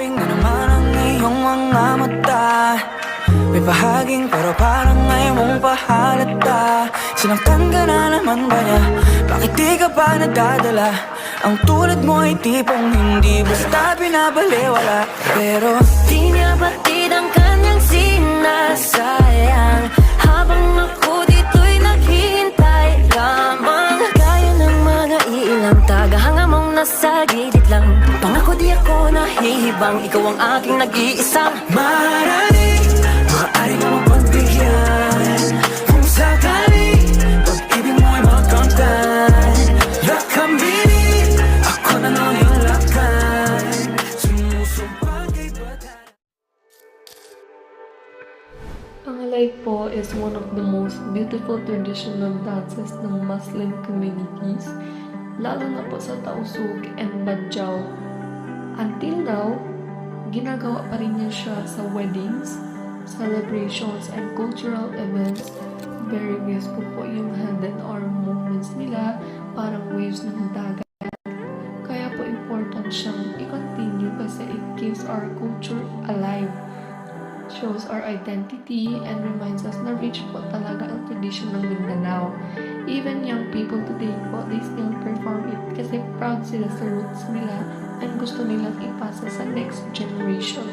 Labing na naman ang iyong mga mata. May bahaging pero parang ngayon mong pahalata. Sinaktan ka na naman ba niya? Bakit di ka pa nadadala? Ang tulad mo ay tipong hindi basta binabaliwala. Pero di niya batid ang kanyang sinasayang, habang ako dito'y naghihintay lamang. Gaya ng mga iilang tagahanga mong nasa gilid lang. Pangako di ako nahihibang, ikaw ang aking nag-iisang maaaring, maaari mo mapagbigyan. Kung sakali, pag-ibig mo ay makamtan. Lakambinin, ako na lang yung lakan. Sumusumpang kay bata. Ang Alay po is one of the most beautiful traditional dances ng Muslim communities, lalo na po sa Tausug and Badjaw. Until now, ginagawa pa rin niya siya sa weddings, celebrations, and cultural events. Very graceful po yung hand and arm movements nila, parang waves ng dagat. Kaya po important siyang i-continue kasi it keeps our culture alive, shows our identity, and reminds us na rich po talaga ang tradition ng Mindanao. Even young people today po, they still perform it kasi proud sila sa roots nila and gusto nilang ipasa sa next generation.